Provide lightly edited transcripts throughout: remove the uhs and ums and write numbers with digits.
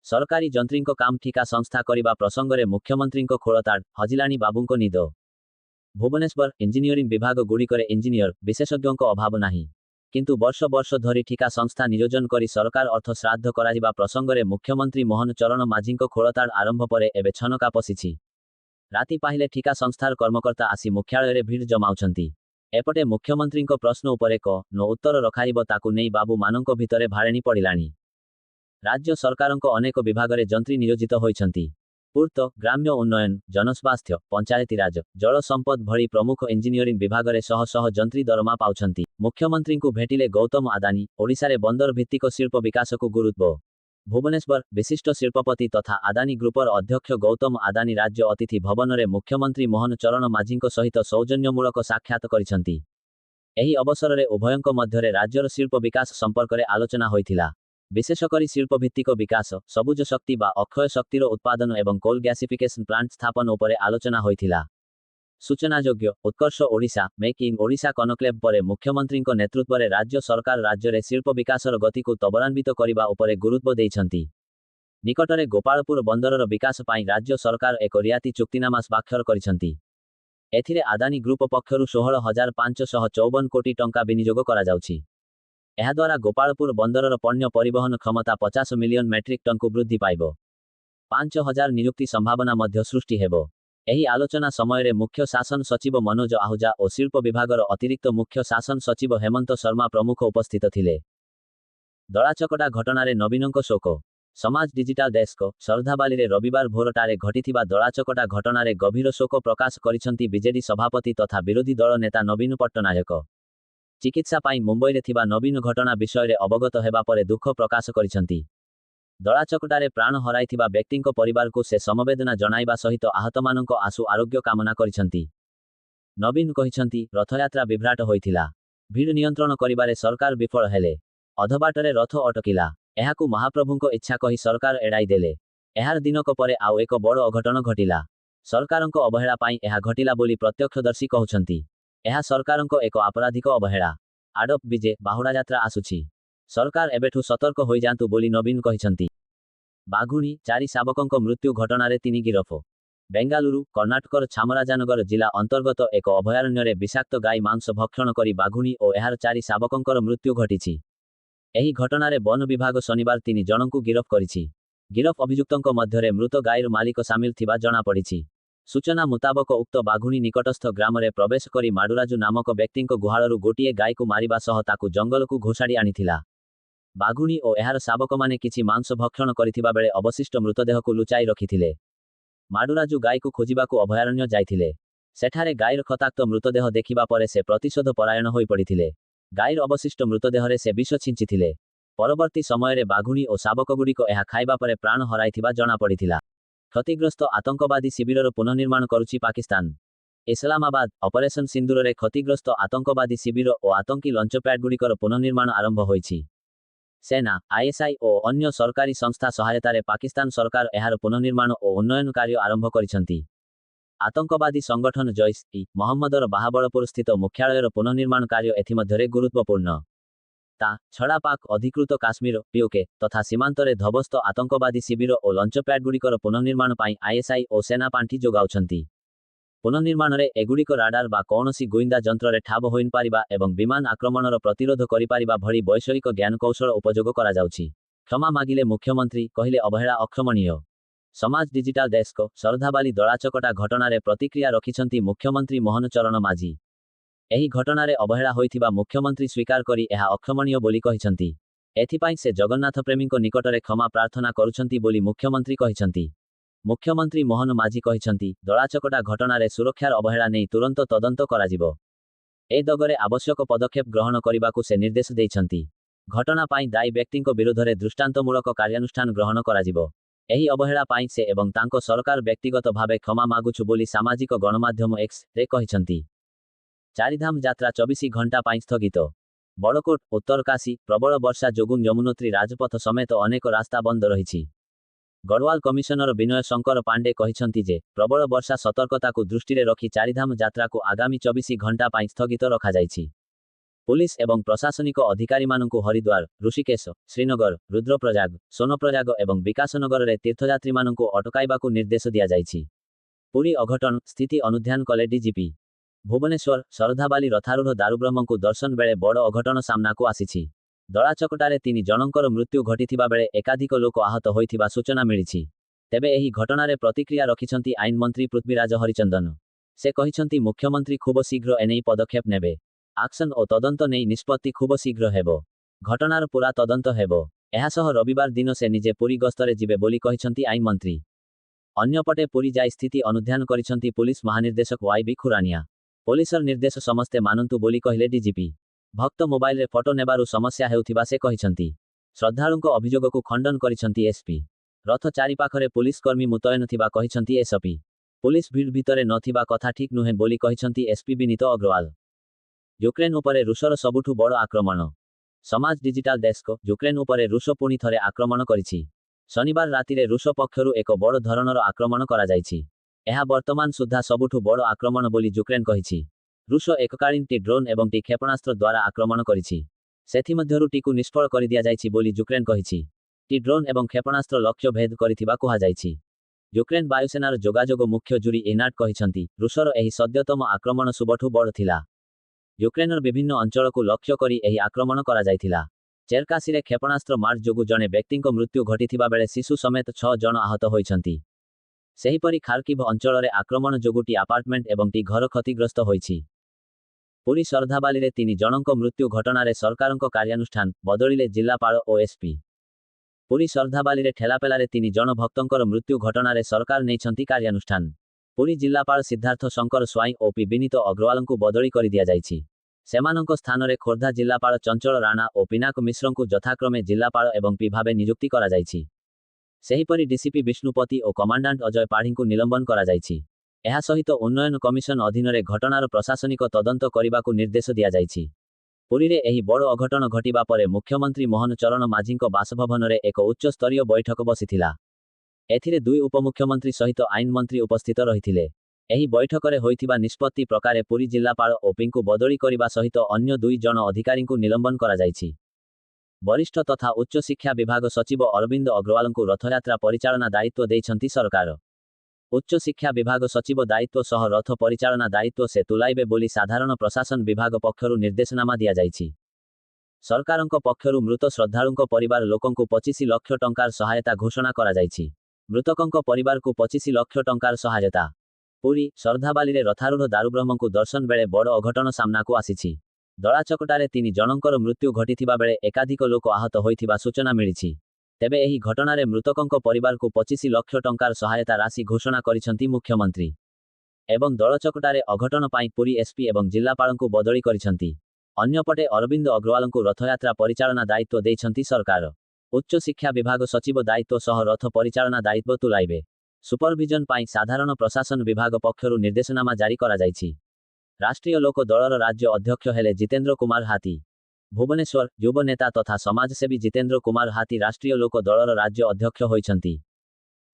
सरकारी जंत्रींको काम ठिका संस्था करिबा प्रसंगरे मुख्यमंत्रींको खोलताड़ हजिलानी बाबूंको निद। भुवनेश्वर इंजीनियरिंग विभाग गुड़िकरे इंजीनियर विशेषज्ञों अभाव नाही, किंतु वर्ष वर्ष धरी ठिका संस्था नियोजन करी सरकार अर्थ श्राद्ध कराजिबा प्रसंगरे मुख्यमंत्री मोहन चरण माझींको खोलताड़ आरंभ परे एबे छनका पशिछि। राति पाहिले ठिका संस्थार कर्मकर्ता आसी मुख्यालय भीड़ जमाउछंती। एपटे मुख्यमंत्रींको प्रश्न उपरे क नो उत्तर रखाइब ताकू नेई बाबू मानंको भितरे भाड़ेनी पड़िलानी। राज्य सरकारंको अनेक विभागरे जंत्री नियोजित होइछंती। पूर्त, ग्राम्य उन्नयन, जनस्वास्थ्य, पंचायतीराज, जल संपद भली प्रमुख इंजीनियरिंग विभागरे शह शह जंत्री दरमा पाउछंती। मुख्यमंत्रींकु भेटिले गौतम आदानी ओडिशारे बंदर भित्तिक शिल्प विकासकु गुरुत्व। भुवनेश्वर विशिष्ट शिल्पपति तथा आदानी ग्रुपर अध्यक्ष गौतम आदानी राज्य अतिथि भवनरे मुख्यमंत्री मोहन चरण माझींको सहित सौजन्यमूलक साक्षात करिसंती। एही अवसररे उभयंक मध्यरे राज्यर शिल्प विकास संपर्करे आलोचना होइथिला। विशेषकरी शिल्पभित्तिक विकास, सबुज शक्ति बा अक्षय शक्तिर उत्पादन एवं कोल गैसिफिकेशन प्लांट स्थापन उपरे आलोचना होइथिला। सूचनायोग्य, Utkarsh Odisha make in Odisha conclave परे मुख्यमंत्रींको नेतृत्वरे राज्य सरकार राज्यरे शिल्प विकासर गतिकु त्वरान्वित करिबा उपरे गुरुत्व देइछंती। निकटरे गोपालपुर बंदरर विकास पाई राज्य सरकार एक रियाती चुक्तिनामा स्वाक्षर करिसंती। एथिरे आदानी ग्रुप पक्षरु 16,554 कोटी टंका विनियोग करा जाउछि। एहाद्वारा गोपालपुर बंदरर पण्य परिवहन क्षमता 50 मिलियन मेट्रिक टन को वृद्धि पाइब। 5,000 नियुक्ति संभावना मध्य सृष्टि हेबो। एही आलोचना समयरे मुख्य शासन सचिव मनोज आहुजा और शिल्प विभागर अतिरिक्त मुख्य शासन सचिव हेमंत शर्मा प्रमुख उपस्थित थिले। दलाचकटा घटनारे नवीनंक शोक। समाज डिजिटल डेस्क श्रद्धाबाली रविवार भोरटारे घटिथिबा दलाचकटा घटनारे गभीर शोक प्रकाश करिसंती बीजेडी सभापति तथा विरोधी दल नेता नवीन पट्टनायक। चिकित्सा पाई मुंबईरे थिबा नवीन घटना विषय अवगत हेबा परे दुख प्रकाश करिसंती। दलाचकटारे प्राण हराइथिबा व्यक्तिंको परिवारको से समवेदना जणाइबा सहित आहतमानंको आशु आरोग्य कामना करिसंती। नवीन कहिसंती, रथयात्रा विभ्राट होइथिला। भीड़ नियंत्रण करिबारे सरकार विफल हेले। अधबाटरे रथ अटकिला। एहाकु महाप्रभुंको इच्छा कही सरकार एड़ाई देले। एहार दिनक परे आउ एक बड़ अघटन घटिला। सरकारंको अवहेला पाई एहा घटिला बोली प्रत्यक्षदर्शी कहउछंती। एहा सरकारंको एक आपराधिक अवहेला। आडप विजे बाहुड़ा यात्रा आसुछि। सरकार एबेठु सतर्क होई जांतु बोली नवीन कहिसंती। बाघुणी 4 शाबकंको मृत्यु घटनारे 3 गिरफ। बेंगालुरु, कर्णाटकर छामराजानगर जिला अंतर्गत एक अभयारण्यरे विषाक्त गाई मांस भक्षण करी बाघुणी और एहार 4 शाबकंकर मृत्यु घटिछि। एही घटनारे वन विभाग शनिवार 3 जनंकु गिरफ करिछि। गिरफ अभियुक्तंको मध्यरे मृत गाईर मालिक सामिल थिबा जणा पड़िछि। सूचना मुताबक उक्त बाघुणी निकटस्थ ग्रामरे प्रवेश करी माडुराजु नामक व्यक्तिंको गुहाळरु गोटिए गाईकु मारिबा सह ताकु जंगलकु घोषाड़ी आनिथिला। बाघुणी और एहार शाबकमाने किछि मांस भक्षण करिथिबा बेले अवशिष्ट मृतदेहकु लुचाई रखिथिले। माडुराजु गाईकु खोजिबाकु अभयारण्य जाइथिले। सेठारे गाईर खताक्त मृतदेह देखिबा परे से प्रतिशोध परायण होई पड़िथिले। गाईर अवशिष्ट मृतदेहरे से विष छिंचिथिले। परवर्ती समयरे बाघुणी और शाबकगुड़िक एहा खाइबा परे प्राण हराइथिबा जणा पड़िथिला। क्षतिग्रस्त आतंकवादी शिविरर पुनर्निर्माण करुछि पाकिस्तान। इस्लामाबाद ऑपरेशन सिंदूररे क्षतिग्रस्त आतंकवादी शिविर और आतंकी लंचपैडगुड़िकर पुनर्निर्माण आरंभ होइछि। सेना, आईएसआई और अन्य सरकारी संस्था सहायतारे पाकिस्तान सरकार एहार पुनर्निर्माण और उन्नयन कार्य आरंभ करिसंती। आतंकवादी संगठन जैश इ मोहम्मदर बाहाबलपुर स्थित मुख्यालयर पुनर्निर्माण कार्य एथिमध्यरे गुरुत्वपूर्ण। ता छड़ा पाक अधिकृत काश्मीर, पीओके तथा सीमांतरे ध्वस्त आतंकवादी शिविर और लंचपैडगुड़िकर पुनर्निर्माण पाई आईएसआई और सेना पांठी जोगाउछंती। पुनर्निर्माणरे एगुड़िक राडार बा कौनसी गोइंदा जंत्ररे ठाब होइन पारिबा एवं विमान आक्रमणर प्रतिरोध करिपारिबा भली वैषयिक ज्ञान कौशल उपयोग करा जाउछि। क्षमा मागिले मुख्यमंत्री, कहिले अवहेला अक्षमणीय। समाज डिजिटल डेस्क श्रद्धाबाली दलाचकटा घटनारे प्रतिक्रिया रखिछंती मुख्यमंत्री मोहन चरण माझी। एही घटनारे अवहेला होइथिबा मुख्यमंत्री स्वीकार करी एहा अक्षमणीय बोली कहिछंती। एथिपाई से जगन्नाथ प्रेमींको निकटरे क्षमा प्रार्थना करुछंती बोली मुख्यमंत्री कहिछंती। मुख्यमंत्री मोहन माझी कहिछंती, दलाचकटा घटनारे सुरक्षार अवहेला नेई तुरंत तदंत कराजिबो। ए दगरे आवश्यक पदक्षेप ग्रहण करिबाकु से निर्देश देइछंती। घटना पाई दायी व्यक्तिंको विरोधरे दृष्टांतमूलक कार्यानुष्ठान ग्रहण कराजिबो। एही अवहेला पाई से एवं तांको सरकार व्यक्तिगत भावे क्षमा मागुछु बोली सामाजिक गणमाध्यम एक्स रे कहिछंती। चारिधाम यात्रा 24 घंटा पाई स्थगित। बड़कोट, उत्तरकाशी प्रबल वर्षा जोगु यमुनोत्री राजपथ समेत अनेक रास्ता बंद रहिछि। गढ़वाल कमिशनर विनय शंकर पांडे कहिछंती जे प्रबल वर्षा सतर्कता को दृष्टि रखी चारिधाम यात्रा को आगामी 24 घंटा पाई स्थगित रखा जाइछि। पुलिस एवं प्रशासनिक अधिकारीमानंकु हरिद्वार, ऋषिकेश, श्रीनगर, रुद्रप्रयाग, सोनप्रयाग एवं विकासनगर रे तीर्थयात्रीमानंकु अटकाइबाकु निर्देश दिया जाइछि। पुरी अघटन स्थिति अनुध्यान कले डीजीपी। भुवनेश्वर शरधाबाली रथारूढ़ दारुब्रह्मंकु दर्शन बेले बड़ अघटन सामनाकु आसिछि। दलाचकटारे 3 जनंकर मृत्यु घटिथिबा बेले एकाधिक लोक आहत होइथिबा सूचना मिलिछि। तेबे एही घटनारे प्रतिक्रिया रखिछंती आईन मंत्री पृथ्वीराज हरिचंदन। से कहिछंती मुख्यमंत्री खूब शीघ्र एनेई पदक्षेप नेबे। आक्शन ओ तदंत नेई निष्पत्ति खूब शीघ्र हेबो। घटनार पूरा तदंत हेबो। एहासह रविवार दिन से निजे पुरी गस्तरे जिबे बोली कहिछंती आईन मंत्री। अन्यपटे पुरी जाई स्थिति अनुध्यान करिछंती पुलिस महानिर्देशक वाईबी खुरानिया। पुलिसर निर्देश समस्ते मानंतु बोली कहिले डीजीपी। भक्त मोबाइल रे फोटो नेबारु समस्या हेउथिबा से कहिछंती। श्रद्धालुंको अभियोगकु खंडन करिछंती एसपी। रथ चारिपाखरे पुलिस कर्मी मुतयन थिबा कहिछंती एसपी। पुलिस भीड़ भितरे नथिबा कथा ठीक नुहे बोली कहिछंती एसपी विनीत अग्रवाल। यूक्रेन उपरे रूसर सबुठु बड़ आक्रमण। समाज डिजिटल डेस्क यूक्रेन उपरे रूस पुणी थरे आक्रमण करिछि। शनिवार रातिरे रूस पक्षरु एक बड़ धरणर आक्रमण करा जाइछि। एहा वर्तमान सुद्धा सबुठु बड़ आक्रमण बोली यूक्रेन कहिछि। रूस एककालीन टी ड्रोन एवं टी क्षेपणास्त्र द्वारा आक्रमण करिछि। सेथिमध्यरु टीकु निष्फल करि दिया जाइछि बोली यूक्रेन कहिछि। टी ड्रोन एवं क्षेपणास्त्र लक्ष्य भेद करिथिबा कुहा जाइछि। यूक्रेन वायुसेनार जोगाजोग मुख्य जुरी एनाट कहिछंती रूसर एही सद्यतम आक्रमण सुबठु बड़ थिला। यूक्रेनर विभिन्न अंचलकु लक्ष्य करी एही आक्रमण करा जाइथिला। चेरकासीरे क्षेपणास्त्र मार्च जोगु जणे व्यक्तिंको मृत्यु घटिथिबा बेले शिशु समेत 6 जण आहत होइछंती। सेहीपरि खार्किव अंचलरे आक्रमण जोगु टी अपार्टमेंट एवं टी घर क्षतिग्रस्त होइछि। पुरी शरधाबालीरे 3 जनंको मृत्यु घटनारे सरकारंको कार्यानुष्ठान बदलिले जिल्लापाल ओ एसपी। पुरी शरधाबालीरे ठेलापेलारे 3 जन भक्तंकर मृत्यु घटनारे सरकार नेइछंती कार्यानुष्ठान। पुरी जिल्लापाल सिद्धार्थ शंकर स्वाई ओपी विनीत अग्रवालंकु बदली करि दिया जाइछि। सेमानंको स्थानरे खोर्धा जिल्लापाल चंचल राणा ओ पिनाक मिश्रंकु यथाक्रमे जिल्लापाल एवं पी भावे नियुक्ति करा जाइछि। सेहीपरि डीसीपी विष्णुपति ओ कमांडांट अजय पाढ़ींकु निलंबन करा जाइछि। एहा सहित उन्नयन कमिशन अधीनरे घटनार प्रशासनिक तदंत करिबाकु निर्देश दिया जाइछि। पुरीरे एही बड़ अघटन घटिबा परे मुख्यमंत्री मोहन चरण माझींको बासभवनरे एक उच्च स्तरीय बैठक बसिथिला। एथिरे 2 उपमुख्यमंत्री सहित आईन मंत्री उपस्थित रहिथिले। एही बैठकरे होइथिबा निष्पत्ति प्रकारे पुरी जिल्लापाल ओपींकु बदली करिबा सहित अन्य 2 जन अधिकारींकु निलंबन करा जाइछि। वरिष्ठ तथा उच्च शिक्षा विभाग सचिव अरविंद अग्रवालंकु रथयात्रा परिचालना दायित्व देइछंती सरकार। उच्च शिक्षा विभाग सचिव दायित्व सह रथ परिचालना दायित्व से तुलाइबे बोली साधारण प्रशासन विभाग पक्षरु निर्देशनामा दिया जाइछि। सरकारंको पक्षरु मृत श्रद्धालुंको परिवार लोकंकु 25 लाख टंकार सहायता घोषणा करा जाइछि। मृतकंको परिवारकु 25 लाख टंकार सहायता। पुरी शरधाबालीरे रथारूढ़ दारुब्रह्मंकु दर्शन बेले बड़ अघटन सामनाकु आसिछि। दलाचकटारे 3 जनंकर मृत्यु घटिथिबा बेले एकाधिक लोक आहत होइथिबा सूचना मिलिछि। तेबे एही घटनारे मृतकंको परिवारकु 25 लाख टंकार सहायता राशि घोषणा करिछंती मुख्यमंत्री। एवं दलाचकटारे अघटन पाई पुरी एसपी एवं जिल्लापालंकु बदली करिछंती। अन्यपटे अरविंद अग्रवालंकु रथयात्रा परिचालना दायित्व देइछंती सरकार। उच्च शिक्षा विभाग सचिव दायित्व सह रथ परिचालना दायित्व तुलाइबे। सुपरविजन पाई साधारण प्रशासन विभाग पक्षरु निर्देशनामा जारी करा जाइछि। राष्ट्रीय लोक दलर राज्य अध्यक्ष हेले जितेंद्र कुमार हाथी। भुवनेश्वर युव नेता तथा समाजसेवी जितेंद्र कुमार हाथी राष्ट्रीय लोक दलर राज्य अध्यक्ष होइछंती।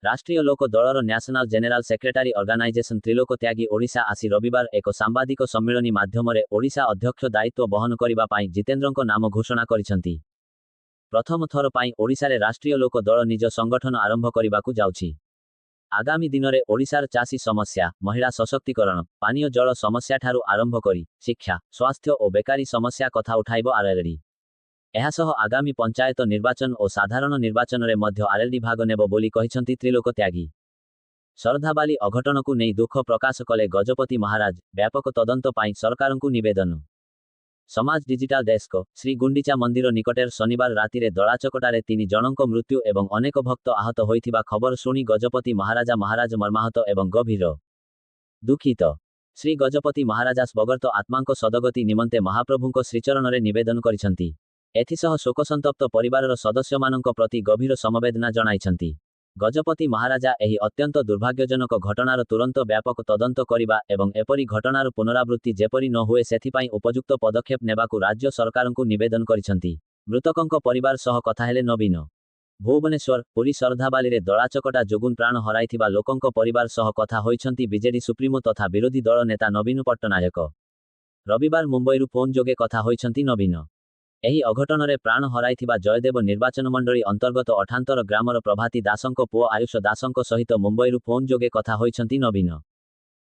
राष्ट्रीय लोक दलर national general secretary organisation Trilok Tyagi Odisha आसी रविवार एक सांबादिक सम्मेलनी माध्यमरे ओडिशा अध्यक्ष दायित्व बहन करिबा पाई जितेंद्रंको नाम घोषणा करिछंती। प्रथम थर पाई ओडिशारे राष्ट्रीय लोक दल निज संगठन आरंभ करिबाकु जाउछि। आगामी दिनरे ओडिशार चाषी समस्या, महिला सशक्तिकरण, पानीय जल समस्या ठारू आरंभ करी शिक्षा, स्वास्थ्य और बेकारी समस्या कथा उठाइब आरएलडी। एहासह आगामी पंचायत निर्वाचन और साधारण निर्वाचन रे मध्य आरएलडी भाग नेब बोली कहिछंती त्रिलोक त्यागी। शरधाबाली अघटनकु नेई दुख प्रकाश कले गजपति महाराज। व्यापक तदंत पाई सरकारंकु निवेदन। समाज डिजिटल डेस्क श्री गुंडीचा मंदिर निकटेर शनिवार रातिरे दलाचकटारे 3 जनंको मृत्यु एवं अनेक भक्त आहत होइथिबा खबर शुणी गजपति महाराज मर्माहत एवं गभीर दुखित। श्री गजपति महाराजास बगर्त आत्मांको सदगति निमंते महाप्रभुंको श्रीचरणरे निवेदन करिछंती। एथिसह शोकसंतप्त परिवारर सदस्यमानंको प्रति गभीर समवेदना जणाइछंती। गजपति महाराजा एही अत्यंत दुर्भाग्यजनक घटनार तुरंत व्यापक तदंत करिबा एवं एपरी घटनार पुनरावृत्ति जेपरी न हुए सेथिपाई उपयुक्त पदक्षेप नेबाकु राज्य सरकारंकु निवेदन करिछंती। मृतकंको परिवार सह कथा हेले नवीन। भुवनेश्वर पुरी शरधाबालीरे दलाचकटा जोगुन प्राण हराइथिबा लोकंको परिवार सह कथा होइछंती बीजेडी सुप्रीमो तथा विरोधी दल नेता नवीन पट्टनायक। ରବିବାର ମୁମ୍ବାଇରୁ ଫୋନ୍ ଯୋଗେ କଥା ହୋଇଛନ୍ତି ନବୀନ। ଏହି ଅଘଟନରେ ପ୍ରାଣ ହରାଇଥିବା ଜୟଦେବ ନିର୍ବାଚନ ମଣ୍ଡଳୀ ଅନ୍ତର୍ଗତ ଅଠାନ୍ତର ଗ୍ରାମର ପ୍ରଭାତୀ ଦାସଙ୍କ ପୁଅ ଆୟୁଷ ଦାସଙ୍କ ସହିତ ମୁମ୍ବାଇରୁ ଫୋନ୍ ଯୋଗେ କଥା ହୋଇଛନ୍ତି ନବୀନ।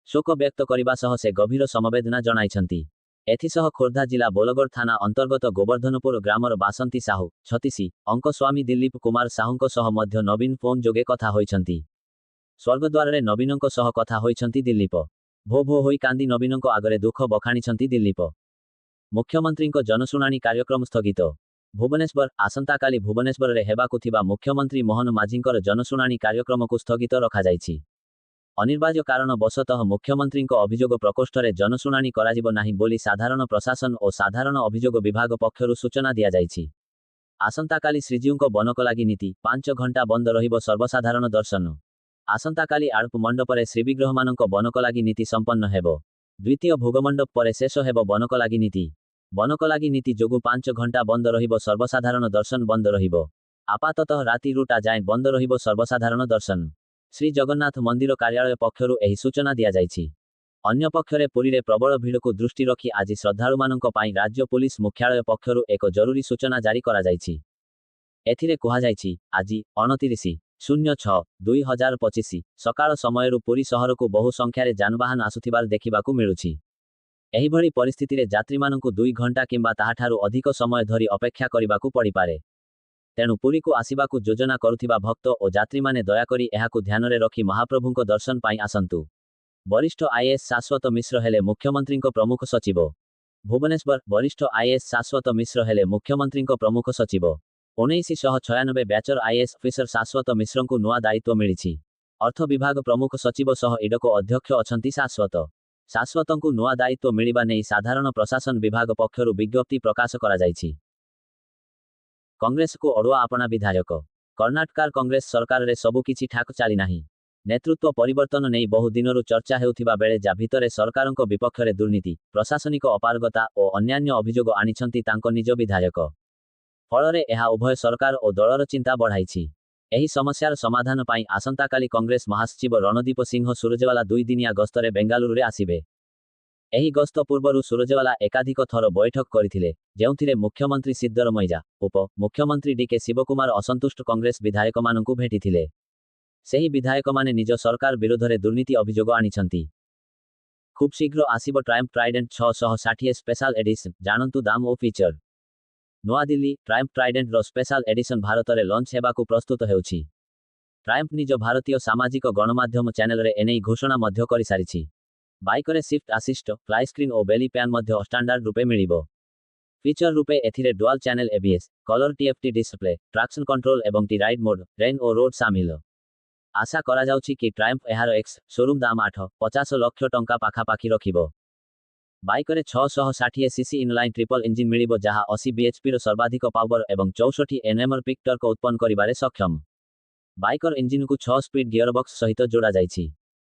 ଶୋକ ବ୍ୟକ୍ତ କରିବା ସହ ସେ ଗଭୀର ସମବେଦନା ଜଣାଇଛନ୍ତି। ଏଥିସହ ଖୋର୍ଦ୍ଧା ଜିଲ୍ଲା ବୋଲଗଡ଼ ଥାନା ଅନ୍ତର୍ଗତ ଗୋବର୍ଦ୍ଧନପୁର ଗ୍ରାମର ବାସନ୍ତୀ ସାହୁ, 36, ଙ୍କ ସ୍ୱାମୀ ଦିଲ୍ଲୀପ କୁମାର ସାହୁଙ୍କ ସହ ମଧ୍ୟ ନବୀନ ଫୋନ୍ ଯୋଗେ କଥା ହୋଇଛନ୍ତି। ସ୍ୱର୍ଗଦ୍ୱାରରେ ନବୀନଙ୍କ ସହ କଥା ହୋଇଛନ୍ତି ଦିଲ୍ଲୀପ। ଭୋ ଭୋ ହୋଇ କାନ୍ଦି ନବୀନଙ୍କ ଆଗରେ ଦୁଃଖ ବଖାଣିଛନ୍ତି ଦିଲ୍ଲୀପ। ମୁଖ୍ୟମନ୍ତ୍ରୀଙ୍କ ଜନଶୁଣାଣି କାର୍ଯ୍ୟକ୍ରମ ସ୍ଥଗିତ। ଭୁବନେଶ୍ୱର ଆସନ୍ତାକାଲି ଭୁବନେଶ୍ୱରରେ ହେବାକୁ ଥିବା ମୁଖ୍ୟମନ୍ତ୍ରୀ ମୋହନ ମାଝୀଙ୍କର ଜନଶୁଣାଣି କାର୍ଯ୍ୟକ୍ରମକୁ ସ୍ଥଗିତ ରଖାଯାଇଛି। ଅନିବାର୍ଯ୍ୟ କାରଣ ବଶତଃ ମୁଖ୍ୟମନ୍ତ୍ରୀଙ୍କ ଅଭିଯୋଗ ପ୍ରକୋଷ୍ଠରେ ଜନଶୁଣାଣି କରାଯିବ ନାହିଁ ବୋଲି ସାଧାରଣ ପ୍ରଶାସନ ଓ ସାଧାରଣ ଅଭିଯୋଗ ବିଭାଗ ପକ୍ଷରୁ ସୂଚନା ଦିଆଯାଇଛି। ଆସନ୍ତାକାଲି ଶ୍ରୀଜୀଉଙ୍କ ବନକଲାଗି ନୀତି, 5 ଘଣ୍ଟା ବନ୍ଦ ରହିବ ସର୍ବସାଧାରଣ ଦର୍ଶନ। ଆସନ୍ତାକାଲି ଆଳପ ମଣ୍ଡପରେ ଶ୍ରୀବିଗ୍ରହମାନଙ୍କ ବନକଲାଗି ନୀତି ସମ୍ପନ୍ନ ହେବ। ଦ୍ୱିତୀୟ ଭୋଗମଣ୍ଡପ ପରେ ଶେଷ ହେବ ବନକଲାଗି ନୀତି। ବନକଲାଗି ନୀତି ଯୋଗୁଁ 5 ଘଣ୍ଟା ବନ୍ଦ ରହିବ ସର୍ବସାଧାରଣ ଦର୍ଶନ ବନ୍ଦ ରହିବ। ଆପାତତଃ ରାତି 2ଟା ଯାଏଁ ବନ୍ଦ ରହିବ ସର୍ବସାଧାରଣ ଦର୍ଶନ। ଶ୍ରୀ ଜଗନ୍ନାଥ ମନ୍ଦିର କାର୍ଯ୍ୟାଳୟ ପକ୍ଷରୁ ଏହି ସୂଚନା ଦିଆଯାଇଛି। ଅନ୍ୟପକ୍ଷରେ ପୁରୀରେ ପ୍ରବଳ ଭିଡ଼କୁ ଦୃଷ୍ଟି ରଖି ଆଜି ଶ୍ରଦ୍ଧାଳୁମାନଙ୍କ ପାଇଁ ରାଜ୍ୟ ପୁଲିସ ମୁଖ୍ୟାଳୟ ପକ୍ଷରୁ ଏକ ଜରୁରୀ ସୂଚନା ଜାରି କରାଯାଇଛି। ଏଥିରେ କୁହାଯାଇଛି, ଆଜି 29/06/2025 ସକାଳ ସମୟରୁ ପୁରୀ ସହରକୁ ବହୁ ସଂଖ୍ୟାରେ ଯାନବାହନ ଆସୁଥିବାର ଦେଖିବାକୁ ମିଳୁଛି। ଏହିଭଳି ପରିସ୍ଥିତିରେ ଯାତ୍ରୀମାନଙ୍କୁ 2 ଘଣ୍ଟା କିମ୍ବା ତାହାଠାରୁ ଅଧିକ ସମୟ ଧରି ଅପେକ୍ଷା କରିବାକୁ ପଡ଼ିପାରେ। ତେଣୁ ପୁରୀକୁ ଆସିବାକୁ ଯୋଜନା କରୁଥିବା ଭକ୍ତ ଓ ଯାତ୍ରୀମାନେ ଦୟାକରି ଏହାକୁ ଧ୍ୟାନରେ ରଖି ମହାପ୍ରଭୁଙ୍କ ଦର୍ଶନ ପାଇଁ ଆସନ୍ତୁ। ବରିଷ୍ଠ ଆଇଏଏସ୍ ଶାଶ୍ୱତ ମିଶ୍ର ହେଲେ ମୁଖ୍ୟମନ୍ତ୍ରୀଙ୍କ ପ୍ରମୁଖ ସଚିବ। ଭୁବନେଶ୍ୱର ବରିଷ୍ଠ ଆଇଏଏସ୍ ଶାଶ୍ୱତ ମିଶ୍ର ହେଲେ ମୁଖ୍ୟମନ୍ତ୍ରୀଙ୍କ ପ୍ରମୁଖ ସଚିବ। 1996 ବ୍ୟାଚର ଆଇଏଏସ୍ ଅଫିସର ଶାଶ୍ୱତ ମିଶ୍ରଙ୍କୁ ନୂଆ ଦାୟିତ୍ୱ ମିଳିଛି। ଅର୍ଥ ବିଭାଗ ପ୍ରମୁଖ ସଚିବ ସହ ଇଡୋକ ଅଧ୍ୟକ୍ଷ ଅଛନ୍ତି ଶାଶ୍ୱତ। ଶାଶ୍ୱତଙ୍କୁ ନୂଆ ଦାୟିତ୍ୱ ମିଳିବା ନେଇ ସାଧାରଣ ପ୍ରଶାସନ ବିଭାଗ ପକ୍ଷରୁ ବିଜ୍ଞପ୍ତି ପ୍ରକାଶ କରାଯାଇଛି। କଂଗ୍ରେସକୁ ଅଡୁଆ ଆପଣା ବିଧାୟକ। କର୍ଣ୍ଣାଟକାର କଂଗ୍ରେସ ସରକାରରେ ସବୁକିଛି ଠାକ ଚାଲିନାହିଁ। ନେତୃତ୍ୱ ପରିବର୍ତ୍ତନ ନେଇ ବହୁ ଦିନରୁ ଚର୍ଚ୍ଚା ହେଉଥିବା ବେଳେ ଭିତରେ ସରକାରଙ୍କ ବିପକ୍ଷରେ ଦୁର୍ନୀତି, ପ୍ରଶାସନିକ ଅପାରଗତା ଓ ଅନ୍ୟାନ୍ୟ ଅଭିଯୋଗ ଆଣିଛନ୍ତି ତାଙ୍କ ନିଜ ବିଧାୟକ। ଫଳରେ ଏହା ଉଭୟ ସରକାର ଓ ଦଳର ଚିନ୍ତା ବଢ଼ାଇଛି। ଏହି ସମସ୍ୟାର ସମାଧାନ ପାଇଁ ଆସନ୍ତାକାଲି କଂଗ୍ରେସ ମହାସଚିବ ରଣଦୀପ ସିଂହ ସୁରଜେୱାଲା 2 ଦିନିଆ ଗସ୍ତରେ ବେଙ୍ଗାଲୁରୁରେ ଆସିବେ। ଏହି ଗସ୍ତ ପୂର୍ବରୁ ସୁରଜେୱାଲା ଏକାଧିକ ଥର ବୈଠକ କରିଥିଲେ, ଯେଉଁଥିରେ ମୁଖ୍ୟମନ୍ତ୍ରୀ ସିଦ୍ଦରମୈୟା, ଉପ ମୁଖ୍ୟମନ୍ତ୍ରୀ ଡିକେ ଶିବକୁମାର ଅସନ୍ତୁଷ୍ଟ କଂଗ୍ରେସ ବିଧାୟକମାନଙ୍କୁ ଭେଟିଥିଲେ। ସେହି ବିଧାୟକମାନେ ନିଜ ସରକାର ବିରୋଧରେ ଦୁର୍ନୀତି ଅଭିଯୋଗ ଆଣିଛନ୍ତି। ଖୁବ୍ ଶୀଘ୍ର ଆସିବ ଟ୍ରାୟମ୍ଫ ଟ୍ରାଇଡେଣ୍ଟ 660 ସ୍ପେଶାଲ ଏଡିସନ୍, ଜାଣନ୍ତୁ ଦାମ ଓ ଫିଚର। ନୂଆଦିଲ୍ଲୀ, ଟ୍ରାୟମ୍ଫ ଟ୍ରାଇଡେଣ୍ଟର ସ୍ପେଶାଲ ଏଡିସନ୍ ଭାରତରେ ଲଞ୍ଚ ହେବାକୁ ପ୍ରସ୍ତୁତ ହେଉଛି। ଟ୍ରାୟମ୍ଫ ନିଜ ଭାରତୀୟ ସାମାଜିକ ଗଣମାଧ୍ୟମ ଚ୍ୟାନେଲରେ ଏନେଇ ଘୋଷଣା ମଧ୍ୟ କରିସାରିଛି। ବାଇକରେ ସିଫ୍ଟ ଆସିଷ୍ଟ, ଫ୍ଲାଇ ସ୍କ୍ରିନ୍ ଓ ବେଲି ପ୍ୟାନ୍ ମଧ୍ୟ ଷ୍ଟାଣ୍ଡାର୍ଡ ରୂପେ ମିଳିବ। ଫିଚର ରୂପେ ଏଥିରେ dual channel ABS, colour TFT display, traction control ଏବଂ ଟି ରାଇଡ୍ ମୋଡ୍, ରେନ୍ ଓ ରୋଡ୍ ସାମିଲ। ଆଶା କରାଯାଉଛି କି ଟ୍ରାୟମ୍ଫ ଏହାର ଏକ୍ସ ଶୋରୁମ୍ ଦାମ 8.50 ଲକ୍ଷ ଟଙ୍କା ପାଖାପାଖି ରଖିବ। ବାଇକରେ 660 ସିସି ଇନଲାଇନ୍ ଟ୍ରିପଲ ଇଞ୍ଜିନ୍ ମିଳିବ, ଯାହା 80 ବିଏଚ୍ପିର ସର୍ବାଧିକ ପାୱର ଏବଂ 64 ଏନ୍ଏମ୍ର ପିକ୍ ଟର୍କ ଉତ୍ପନ୍ନ କରିବାରେ ସକ୍ଷମ। ବାଇକର ଇଞ୍ଜିନକୁ 6 ସ୍ପିଡ୍ ଗିୟରବକ୍ସ ସହିତ ଯୋଡ଼ାଯାଇଛି।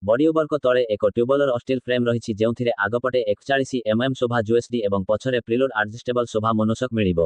ବଡିଓବର୍କ ତଳେ ଏକ ଟ୍ୟୁବଲର ଷ୍ଟିଲ୍ ଫ୍ରେମ୍ ରହିଛି, ଯେଉଁଥିରେ ଆଗପଟେ 41 mm ଶୋଭା ୟୁଏସ୍ଡି ଏବଂ ପଛରେ ପ୍ରିଲୋଡ୍ ଆଡଜଷ୍ଟେବଲ ଶୋଭା ମୋନୋସକ୍ ମିଳିବ।